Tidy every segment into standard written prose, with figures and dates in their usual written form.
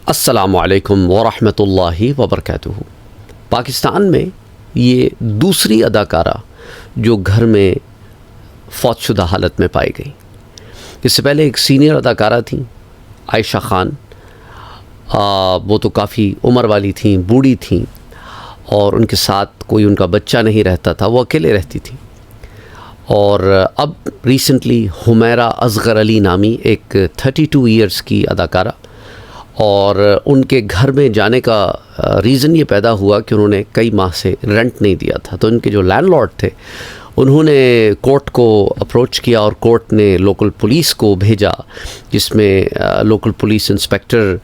السلام علیکم ورحمۃ اللہ وبرکاتہ۔ پاکستان میں یہ دوسری اداکارہ جو گھر میں فوت شدہ حالت میں پائی گئی۔ اس سے پہلے ایک سینئر اداکارہ تھیں عائشہ خان، وہ تو کافی عمر والی تھیں، بوڑھی تھیں، اور ان کے ساتھ کوئی ان کا بچہ نہیں رہتا تھا، وہ اکیلے رہتی تھیں۔ اور اب ریسنٹلی حمیرہ اصغر علی نامی ایک 32 ایئرس کی اداکارہ، اور ان کے گھر میں جانے کا ریزن یہ پیدا ہوا کہ انہوں نے کئی ماہ سے رینٹ نہیں دیا تھا، تو ان کے جو لینڈ لارڈ تھے انہوں نے کورٹ کو اپروچ کیا، اور کورٹ نے لوکل پولیس کو بھیجا، جس میں لوکل پولیس انسپیکٹر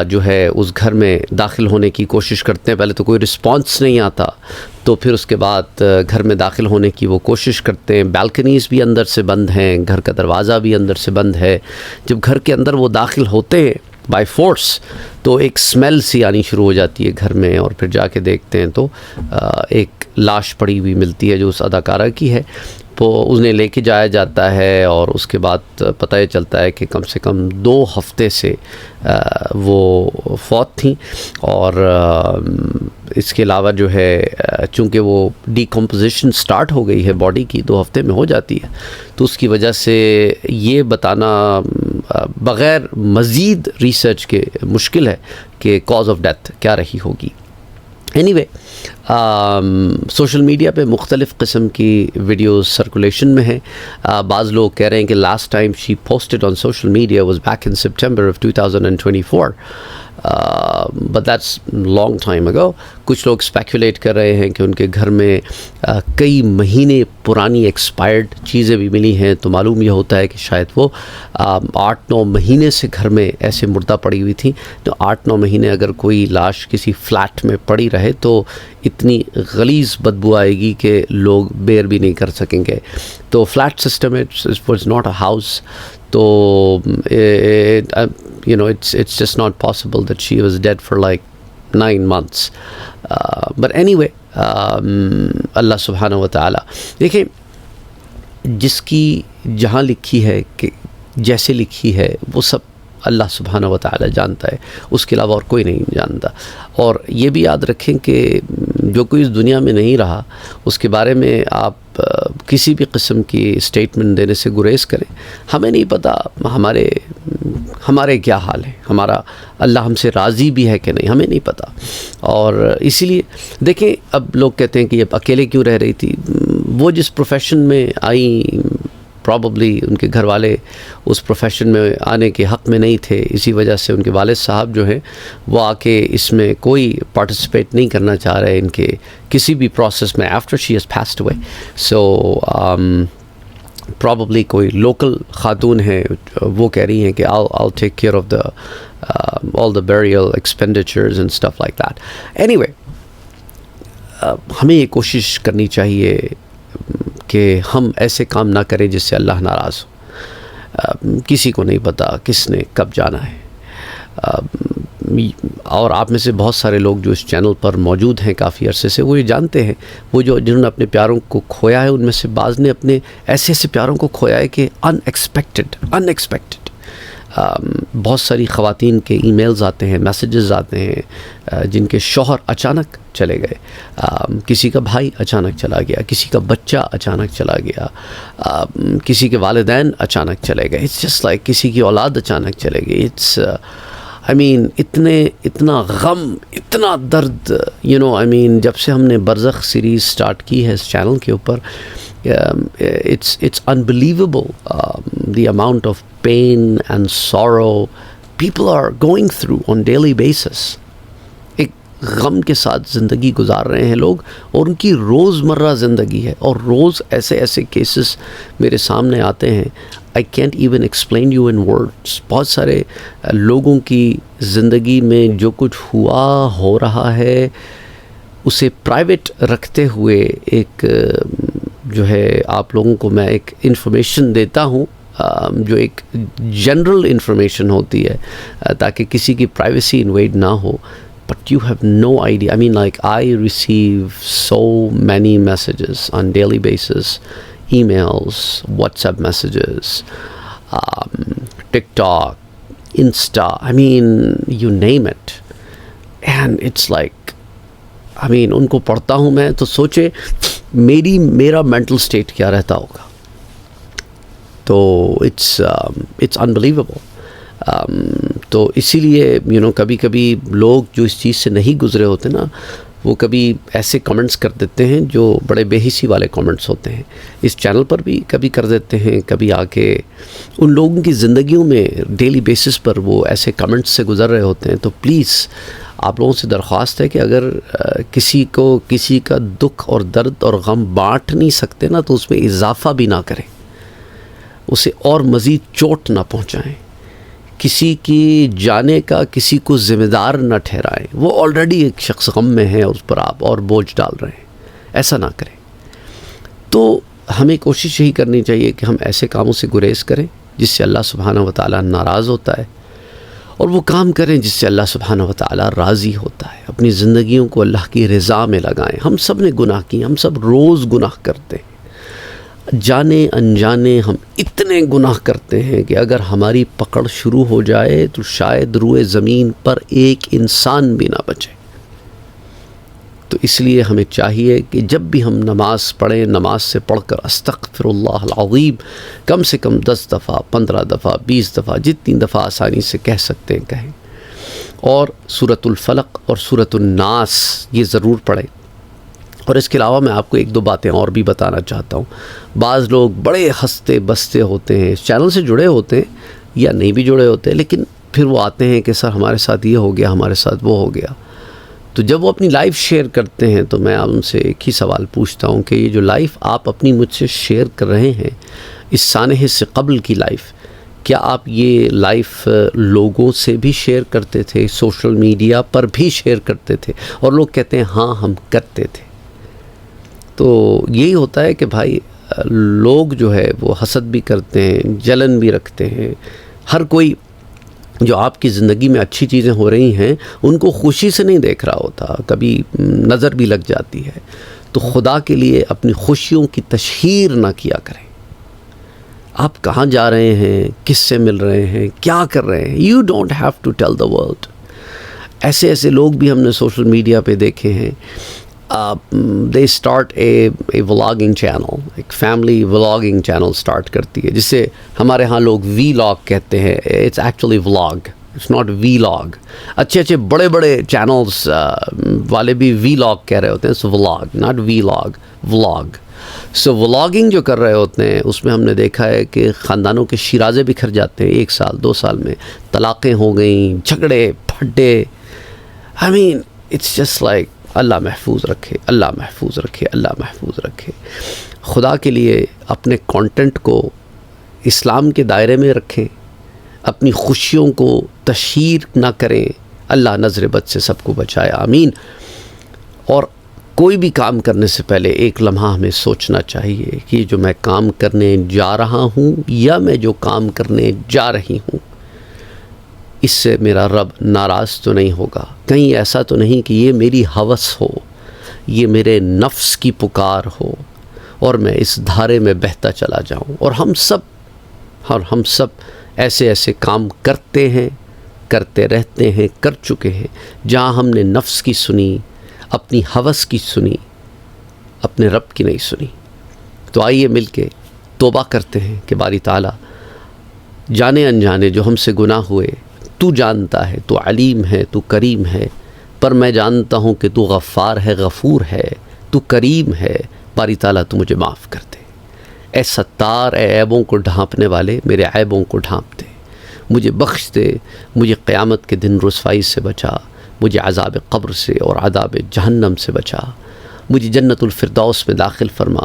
جو ہے اس گھر میں داخل ہونے کی کوشش کرتے ہیں۔ پہلے تو کوئی رسپانس نہیں آتا، تو پھر اس کے بعد گھر میں داخل ہونے کی وہ کوشش کرتے ہیں۔ بالکنیز بھی اندر سے بند ہیں، گھر کا دروازہ بھی اندر سے بند ہے۔ جب گھر کے اندر وہ داخل ہوتے ہیں بائی فورس تو ایک سمیل سی آنی شروع ہو جاتی ہے گھر میں، اور پھر جا کے دیکھتے ہیں تو ایک لاش پڑی ہوئی ملتی ہے جو اس اداکارہ کی ہے۔ تو انہیں لے کے جایا جاتا ہے، اور اس کے بعد پتہ یہ چلتا ہے کہ کم سے کم 2 ہفتے سے وہ فوت تھیں، اور اس کے علاوہ جو ہے چونکہ وہ ڈیکمپوزیشن سٹارٹ ہو گئی ہے باڈی کی، 2 ہفتے میں ہو جاتی ہے، تو اس کی وجہ سے یہ بتانا بغیر مزید ریسرچ کے مشکل ہے کہ کاز آف ڈیتھ کیا رہی ہوگی۔ اینی وے، سوشل میڈیا پہ مختلف قسم کی ویڈیوز سرکولیشن میں ہیں۔ بعض لوگ کہہ رہے ہیں کہ last time she posted on social media was back in September of 2024، but that's long time ago. کچھ لوگ اسپیکولیٹ کر رہے ہیں کہ ان کے گھر میں کئی مہینے پرانی ایکسپائرڈ چیزیں بھی ملی ہیں، تو معلوم یہ ہوتا ہے کہ شاید وہ 8-9 مہینے سے گھر میں ایسے مردہ پڑی ہوئی تھیں۔ تو 8-9 مہینے اگر کوئی لاش کسی فلیٹ میں پڑی رہے تو اتنی غلیظ بدبو آئے گی کہ لوگ بیئر بھی نہیں کر سکیں گے۔ تو flat system it was not a house, تو it's just not possible that she was dead for like 9 months. But anyway, اللہ سبحانہ و تعالی، دیکھیں جس کی جہاں لکھی ہے کہ جیسے لکھی ہے وہ سب اللہ سبحانہ و تعالی جانتا ہے، اس کے علاوہ اور کوئی نہیں جانتا۔ اور یہ بھی یاد رکھیں کہ جو کوئی اس دنیا میں نہیں رہا اس کے بارے میں آپ کسی بھی قسم کی اسٹیٹمنٹ دینے سے گریز کریں۔ ہمیں نہیں پتہ ہمارے کیا حال ہے، ہمارا اللہ ہم سے راضی بھی ہے کہ نہیں، ہمیں نہیں پتہ۔ اور اسی لیے دیکھیں، اب لوگ کہتے ہیں کہ یہ اکیلے کیوں رہ رہی تھی، وہ جس پروفیشن میں آئیں پرابیبلی ان کے گھر والے اس پروفیشن میں آنے کے حق میں نہیں تھے، اسی وجہ سے ان کے والد صاحب جو ہیں وہ آ کے اس میں کوئی پارٹیسپیٹ نہیں کرنا چاہ رہے ان کے کسی بھی پروسیس میں after she has passed away. So probably کوئی لوکل خاتون ہیں، وہ کہہ رہی ہیں کہ I'll take care of all the burial expenditures and stuff like that. Anyway, ہمیں یہ کوشش کرنی چاہیے کہ ہم ایسے کام نہ کریں جس سے اللہ ناراض ہو۔ کسی کو نہیں پتہ کس نے کب جانا ہے، اور آپ میں سے بہت سارے لوگ جو اس چینل پر موجود ہیں کافی عرصے سے، وہ یہ جانتے ہیں، وہ جنہوں نے اپنے پیاروں کو کھویا ہے، ان میں سے بعض نے اپنے ایسے پیاروں کو کھویا ہے کہ ان ایکسپیکٹڈ بہت ساری خواتین کے ای میلز آتے ہیں، میسیجز آتے ہیں جن کے شوہر اچانک چلے گئے، کسی کا بھائی اچانک چلا گیا، کسی کا بچہ اچانک چلا گیا، کسی کے والدین اچانک چلے گئے، اٹس جسٹ لائک کسی کی اولاد اچانک چلے گئی۔ اٹس اتنا غم، اتنا درد، جب سے ہم نے برزخ سیریز سٹارٹ کی ہے اس چینل کے اوپر، it's unbelievable the amount of pain and sorrow people are going through on daily basis. ایک غم کے ساتھ زندگی گزار رہے ہیں لوگ، اور ان کی روزمرہ زندگی ہے، اور روز ایسے کیسز میرے سامنے آتے ہیں I can't even explain you in words. بہت سارے لوگوں کی زندگی میں جو کچھ ہو رہا ہے اسے پرائیویٹ رکھتے ہوئے ایک جو ہے آپ لوگوں کو میں ایک انفارمیشن دیتا ہوں، جو ایک جنرل انفارمیشن ہوتی ہے تاکہ کسی کی پرائیویسی انویڈ نہ ہو. But you have no idea. I receive so many messages on daily basis, emails, WhatsApp messages, TikTok, Insta, I mean, you name it. And it's like, I mean, ان کو پڑھتا ہوں میں تو سوچے میرا مینٹل اسٹیٹ کیا رہتا ہوگا. تو it's unbelievable. تو اسی لیے کبھی کبھی لوگ جو اس چیز سے نہیں گزرے ہوتے نا، وہ کبھی ایسے کمنٹس کر دیتے ہیں جو بڑے بے حسی والے کمنٹس ہوتے ہیں. اس چینل پر بھی کبھی کر دیتے ہیں، کبھی آ کے ان لوگوں کی زندگیوں میں ڈیلی بیسس پر وہ ایسے کمنٹس سے گزر رہے ہوتے ہیں. تو پلیز آپ لوگوں سے درخواست ہے کہ اگر کسی کو کسی کا دکھ اور درد اور غم بانٹ نہیں سکتے نا، تو اس میں اضافہ بھی نہ کریں، اسے اور مزید چوٹ نہ پہنچائیں، کسی کی جانے کا کسی کو ذمہ دار نہ ٹھہرائیں. وہ آلریڈی ایک شخص غم میں ہے اور اس پر آپ اور بوجھ ڈال رہے ہیں. ایسا نہ کریں. تو ہمیں کوشش یہی کرنی چاہیے کہ ہم ایسے کاموں سے گریز کریں جس سے اللہ سبحانہ و تعالیٰ ناراض ہوتا ہے، اور وہ کام کریں جس سے اللہ سبحانہ و تعالیٰ راضی ہوتا ہے. اپنی زندگیوں کو اللہ کی رضا میں لگائیں. ہم سب نے گناہ کی، ہم سب روز گناہ کرتے ہیں، جانے انجانے ہم اتنے گناہ کرتے ہیں کہ اگر ہماری پکڑ شروع ہو جائے تو شاید روئے زمین پر ایک انسان بھی نہ بچے. تو اس لیے ہمیں چاہیے کہ جب بھی ہم نماز پڑھیں، نماز سے پڑھ کر استغفر اللہ العظیم کم سے کم 10 دفعہ، 15 دفعہ، 20 دفعہ، جتنی دفعہ آسانی سے کہہ سکتے ہیں کہیں. اور سورۃ الفلق اور سورۃ الناس یہ ضرور پڑھیں. اور اس کے علاوہ میں آپ کو ایک دو باتیں اور بھی بتانا چاہتا ہوں. بعض لوگ بڑے ہنستے بستے ہوتے ہیں، اس چینل سے جڑے ہوتے ہیں یا نہیں بھی جڑے ہوتے، لیکن پھر وہ آتے ہیں کہ سر ہمارے ساتھ یہ ہو گیا، ہمارے ساتھ وہ ہو گیا. تو جب وہ اپنی لائف شیئر کرتے ہیں تو میں ان سے ایک ہی سوال پوچھتا ہوں کہ یہ جو لائف آپ اپنی مجھ سے شیئر کر رہے ہیں، اس سانحے سے قبل کی لائف، کیا آپ یہ لائف لوگوں سے بھی شیئر کرتے تھے، سوشل میڈیا پر بھی شیئر کرتے تھے؟ اور لوگ کہتے ہیں ہاں ہم کرتے تھے. تو یہی ہوتا ہے کہ بھائی لوگ جو ہے وہ حسد بھی کرتے ہیں، جلن بھی رکھتے ہیں. ہر کوئی جو آپ کی زندگی میں اچھی چیزیں ہو رہی ہیں ان کو خوشی سے نہیں دیکھ رہا ہوتا، کبھی نظر بھی لگ جاتی ہے. تو خدا کے لیے اپنی خوشیوں کی تشہیر نہ کیا کریں. آپ کہاں جا رہے ہیں، کس سے مل رہے ہیں، کیا کر رہے ہیں، you don't have to tell the world. ایسے لوگ بھی ہم نے سوشل میڈیا پہ دیکھے ہیں. They start a vlogging channel, ایک فیملی ولاگنگ چینل اسٹارٹ کرتی ہے، جسے ہمارے ہاں لوگ وی لاگ کہتے ہیں. It's actually vlog, it's not we log. اچھے بڑے بڑے چینلس والے بھی وی لاگ کہہ رہے ہوتے ہیں. So vlog, not we log, vlog. So vlogging جو کر رہے ہوتے ہیں اس میں ہم نے دیکھا ہے کہ خاندانوں کے شیرازے بکھر جاتے ہیں. 1 سال 2 سال میں طلاقیں ہو گئیں، جھگڑے پھڈے. آئی مین اٹس جسٹ لائک اللہ محفوظ رکھے، اللہ محفوظ رکھے، اللہ محفوظ رکھے. خدا کے لیے اپنے کانٹینٹ کو اسلام کے دائرے میں رکھیں، اپنی خوشیوں کو تشہیر نہ کریں. اللہ نظر بد سے سب کو بچائے، آمین. اور کوئی بھی کام کرنے سے پہلے ایک لمحہ ہمیں سوچنا چاہیے کہ جو میں کام کرنے جا رہا ہوں یا میں جو کام کرنے جا رہی ہوں، اس سے میرا رب ناراض تو نہیں ہوگا. کہیں ایسا تو نہیں کہ یہ میری ہوس ہو، یہ میرے نفس کی پکار ہو اور میں اس دھارے میں بہتا چلا جاؤں. اور ہم سب ایسے کام کرتے ہیں، کرتے رہتے ہیں، کر چکے ہیں، جہاں ہم نے نفس کی سنی، اپنی ہوس کی سنی، اپنے رب کی نہیں سنی. تو آئیے مل کے توبہ کرتے ہیں کہ باری تعالیٰ جانے انجانے جو ہم سے گناہ ہوئے، تو جانتا ہے، تو علیم ہے، تو کریم ہے. پر میں جانتا ہوں کہ تو غفار ہے، غفور ہے، تو کریم ہے. باری تعالیٰ تو مجھے معاف کر دے. اے ستار، اے عیبوں کو ڈھانپنے والے، میرے عیبوں کو ڈھانپ دے، مجھے بخش دے. مجھے قیامت کے دن رسوائی سے بچا، مجھے عذاب قبر سے اور عذاب جہنم سے بچا. مجھے جنت الفردوس میں داخل فرما،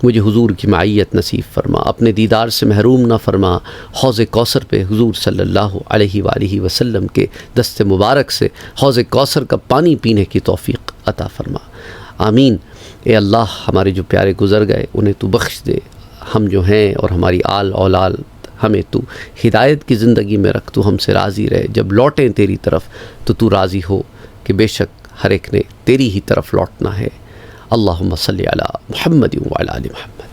مجھے حضور کی معیت نصیب فرما، اپنے دیدار سے محروم نہ فرما. حوض کوثر پہ حضور صلی اللہ علیہ وآلہ وسلم کے دست مبارک سے حوض کوثر کا پانی پینے کی توفیق عطا فرما، آمین. اے اللہ، ہمارے جو پیارے گزر گئے انہیں تو بخش دے. ہم جو ہیں اور ہماری آل اولاد، ہمیں تو ہدایت کی زندگی میں رکھ، تو ہم سے راضی رہے. جب لوٹیں تیری طرف تو راضی ہو کہ بے شک ہر ایک نے تیری ہی طرف لوٹنا ہے. اللہم صلی علی محمد وعلی آل محمد.